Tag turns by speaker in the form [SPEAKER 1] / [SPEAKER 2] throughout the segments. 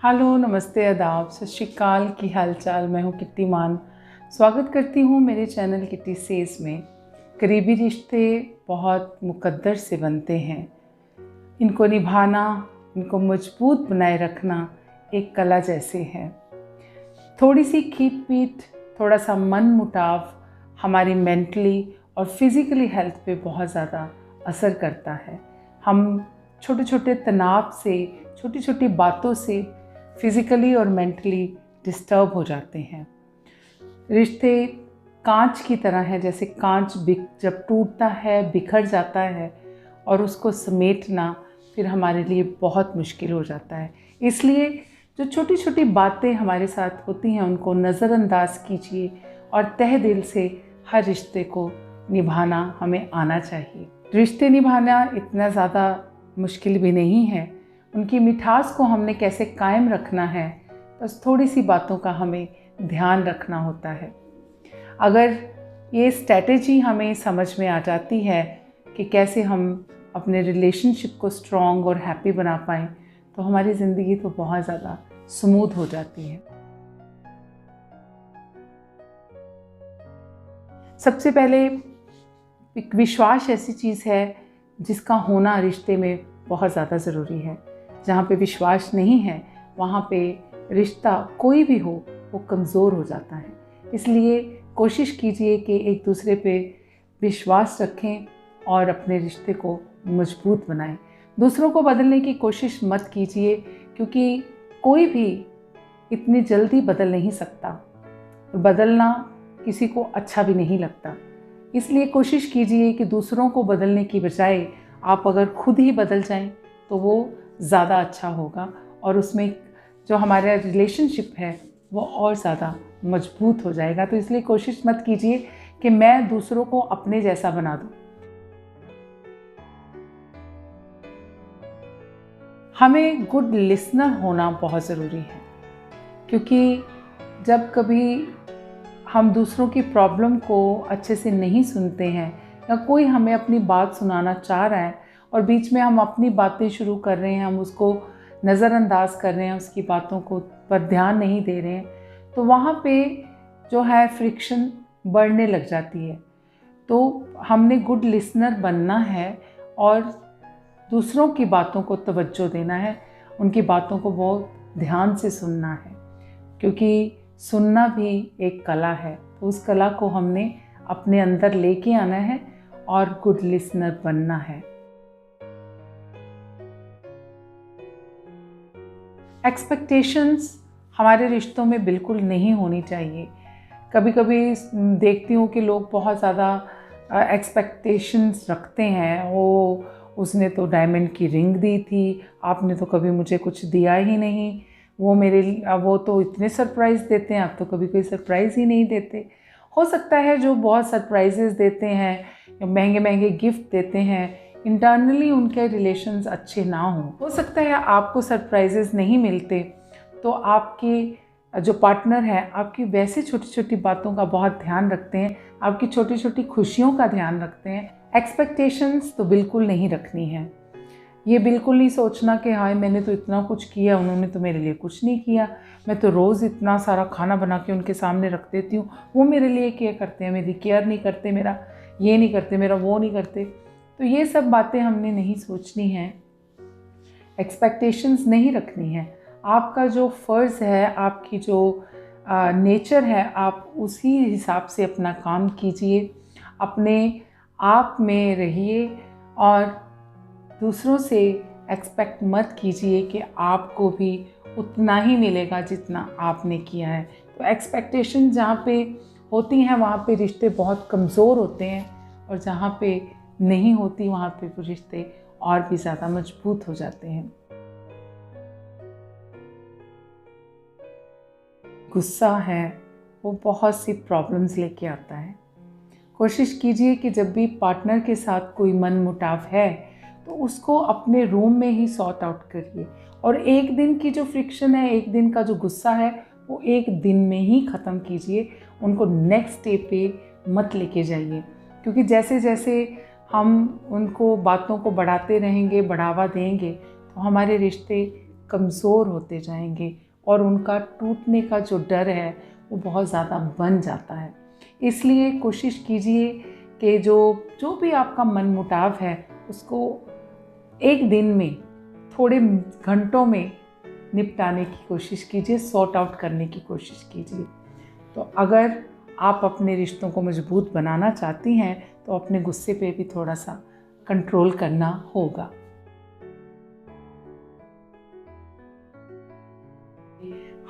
[SPEAKER 1] Hello, नमस्ते, आदाब, सत श्री अकाल। की हाल चाल। मैं हूँ किट्टी मान। स्वागत करती हूँ मेरे चैनल किट्टी सेज में। करीबी रिश्ते बहुत मुकद्दर से बनते हैं। इनको निभाना, इनको मजबूत बनाए रखना एक कला जैसे है। थोड़ी सी खींच पीट, थोड़ा सा मन मुटाव हमारी मेंटली और फिज़िकली हेल्थ पे बहुत ज़्यादा असर करता है। हम छोटे छोटे तनाव से, छोटी छोटी बातों से फिज़िकली और मेंटली डिस्टर्ब हो जाते हैं। रिश्ते कांच की तरह है, जैसे कांच जब टूटता है, बिखर जाता है और उसको समेटना फिर हमारे लिए बहुत मुश्किल हो जाता है। इसलिए जो छोटी छोटी बातें हमारे साथ होती हैं उनको नज़रअंदाज कीजिए और तहे दिल से हर रिश्ते को निभाना हमें आना चाहिए। रिश्ते निभाना इतना ज़्यादा मुश्किल भी नहीं है। उनकी मिठास को हमने कैसे कायम रखना है, बस थोड़ी सी बातों का हमें ध्यान रखना होता है। अगर ये स्ट्रैटेजी हमें समझ में आ जाती है कि कैसे हम अपने रिलेशनशिप को स्ट्रॉन्ग और हैप्पी बना पाएँ, तो हमारी ज़िंदगी तो बहुत ज़्यादा स्मूथ हो जाती है। सबसे पहले एक विश्वास ऐसी चीज़ है जिसका होना रिश्ते में बहुत ज़्यादा ज़रूरी है। जहाँ पे विश्वास नहीं है वहाँ पे रिश्ता कोई भी हो वो कमज़ोर हो जाता है। इसलिए कोशिश कीजिए कि एक दूसरे पे विश्वास रखें और अपने रिश्ते को मजबूत बनाएं। दूसरों को बदलने की कोशिश मत कीजिए, क्योंकि कोई भी इतनी जल्दी बदल नहीं सकता। बदलना किसी को अच्छा भी नहीं लगता। इसलिए कोशिश कीजिए कि दूसरों को बदलने की बजाय आप अगर खुद ही बदल जाएं तो वो ज़्यादा अच्छा होगा और उसमें जो हमारा रिलेशनशिप है वो और ज़्यादा मजबूत हो जाएगा। तो इसलिए कोशिश मत कीजिए कि मैं दूसरों को अपने जैसा बना दूं। हमें गुड लिसनर होना बहुत ज़रूरी है, क्योंकि जब कभी हम दूसरों की प्रॉब्लम को अच्छे से नहीं सुनते हैं या कोई हमें अपनी बात सुनाना चाह रहा है और बीच में हम अपनी बातें शुरू कर रहे हैं, हम उसको नज़रअंदाज कर रहे हैं, उसकी बातों को पर ध्यान नहीं दे रहे हैं, तो वहाँ पे जो है फ्रिक्शन बढ़ने लग जाती है। तो हमने गुड लिसनर बनना है और दूसरों की बातों को तवज्जो देना है, उनकी बातों को बहुत ध्यान से सुनना है, क्योंकि सुनना भी एक कला है। तो उस कला को हमने अपने अंदर लेके आना है और गुड लिसनर बनना है। एक्सपेक्टेशंस हमारे रिश्तों में बिल्कुल नहीं होनी चाहिए। कभी कभी देखती हूँ कि लोग बहुत ज़्यादा एक्सपेक्टेशंस रखते हैं। वो उसने तो डायमंड की रिंग दी थी, आपने तो कभी मुझे कुछ दिया ही नहीं। वो तो इतने सरप्राइज़ देते हैं, आप तो कभी कोई सरप्राइज़ ही नहीं देते। हो सकता है जो बहुत सरप्राइजेज़ देते हैं, महंगे महंगे गिफ्ट देते हैं, इंटरनली उनके रिलेशंस अच्छे ना हों। हो सकता है आपको सरप्राइजेज़ नहीं मिलते, तो आपके जो पार्टनर हैं आपकी वैसे छोटी छोटी बातों का बहुत ध्यान रखते हैं, आपकी छोटी छोटी खुशियों का ध्यान रखते हैं। एक्सपेक्टेशंस तो बिल्कुल नहीं रखनी है। ये बिल्कुल नहीं सोचना कि हाय मैंने तो इतना कुछ किया, उन्होंने तो मेरे लिए कुछ नहीं किया। मैं तो रोज़ इतना सारा खाना बना के उनके सामने रख देती हूँ, वो मेरे लिए क्या करते हैं, मेरी केयर नहीं करते, मेरा ये नहीं करते, मेरा वो नहीं करते। तो ये सब बातें हमने नहीं सोचनी है, एक्सपेक्टेशंस नहीं रखनी है। आपका जो फ़र्ज़ है, आपकी जो नेचर है, आप उसी हिसाब से अपना काम कीजिए, अपने आप में रहिए और दूसरों से एक्सपेक्ट मत कीजिए कि आपको भी उतना ही मिलेगा जितना आपने किया है। तो एक्सपेक्टेशन जहाँ पे होती हैं वहाँ पे रिश्ते बहुत कमज़ोर होते हैं, और जहाँ पे नहीं होती वहाँ पे रिश्ते और भी ज़्यादा मजबूत हो जाते हैं। गुस्सा है वो बहुत सी प्रॉब्लम्स लेके आता है। कोशिश कीजिए कि जब भी पार्टनर के साथ कोई मनमुटाव है तो उसको अपने रूम में ही सॉर्ट आउट करिए, और एक दिन की जो फ्रिक्शन है, एक दिन का जो गुस्सा है, वो एक दिन में ही ख़त्म कीजिए। उनको नेक्स्ट डे पे मत लेके जाइए, क्योंकि जैसे जैसे हम उनको बातों को बढ़ाते रहेंगे, बढ़ावा देंगे, तो हमारे रिश्ते कमज़ोर होते जाएंगे और उनका टूटने का जो डर है वो बहुत ज़्यादा बन जाता है। इसलिए कोशिश कीजिए कि जो भी आपका मनमुटाव है उसको एक दिन में, थोड़े घंटों में निपटाने की कोशिश कीजिए, सॉर्ट आउट करने की कोशिश कीजिए। तो अगर आप अपने रिश्तों को मजबूत बनाना चाहती हैं तो अपने गुस्से पे भी थोड़ा सा कंट्रोल करना होगा।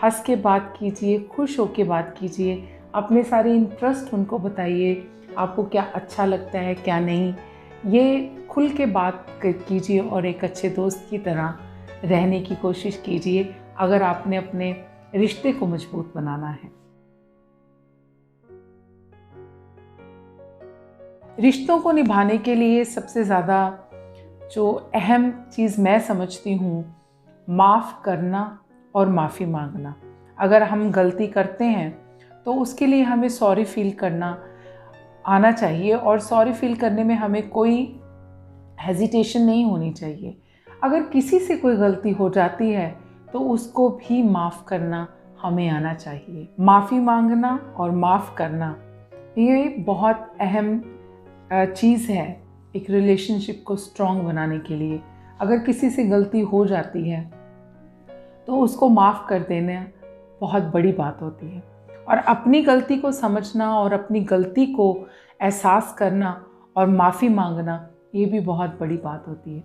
[SPEAKER 1] हंस के बात कीजिए, खुश होके बात कीजिए, अपने सारे इंटरेस्ट उनको बताइए, आपको क्या अच्छा लगता है क्या नहीं, ये खुल के बात कीजिए और एक अच्छे दोस्त की तरह रहने की कोशिश कीजिए अगर आपने अपने रिश्ते को मजबूत बनाना है। रिश्तों को निभाने के लिए सबसे ज़्यादा जो अहम चीज़ मैं समझती हूँ, माफ़ करना और माफ़ी मांगना। अगर हम गलती करते हैं तो उसके लिए हमें सॉरी फील करना आना चाहिए और सॉरी फील करने में हमें कोई हेजिटेशन नहीं होनी चाहिए। अगर किसी से कोई गलती हो जाती है तो उसको भी माफ़ करना हमें आना चाहिए। माफ़ी मांगना और माफ़ करना ये बहुत अहम चीज़ है एक रिलेशनशिप को स्ट्रॉन्ग बनाने के लिए। अगर किसी से गलती हो जाती है तो उसको माफ़ कर देना बहुत बड़ी बात होती है और अपनी गलती को समझना और अपनी गलती को एहसास करना और माफ़ी मांगना ये भी बहुत बड़ी बात होती है।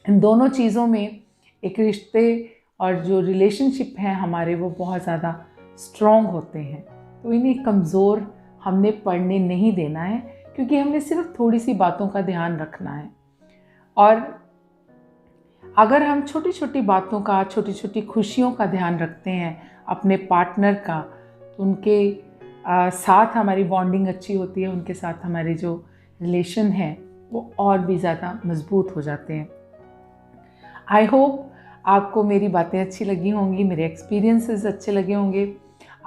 [SPEAKER 1] इन दोनों चीज़ों में एक रिश्ते और जो रिलेशनशिप हैं हमारे वो बहुत ज़्यादा स्ट्रॉन्ग होते हैं। तो इन्हें कमज़ोर हमने पड़ने नहीं देना है, क्योंकि हमने सिर्फ थोड़ी सी बातों का ध्यान रखना है। और अगर हम छोटी छोटी बातों का, छोटी छोटी खुशियों का ध्यान रखते हैं अपने पार्टनर का, तो उनके साथ हमारी बॉन्डिंग अच्छी होती है, उनके साथ हमारे जो रिलेशन है वो और भी ज़्यादा मजबूत हो जाते हैं। आई होप आपको मेरी बातें अच्छी लगी होंगी, मेरे एक्सपीरियंसेस अच्छे लगे होंगे।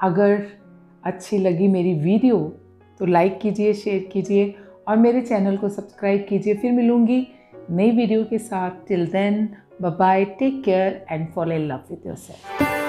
[SPEAKER 1] अगर अच्छी लगी मेरी वीडियो तो लाइक कीजिए, शेयर कीजिए और मेरे चैनल को सब्सक्राइब कीजिए। फिर मिलूँगी नई वीडियो के साथ। Till then, bye bye, take care and fall in love with yourself.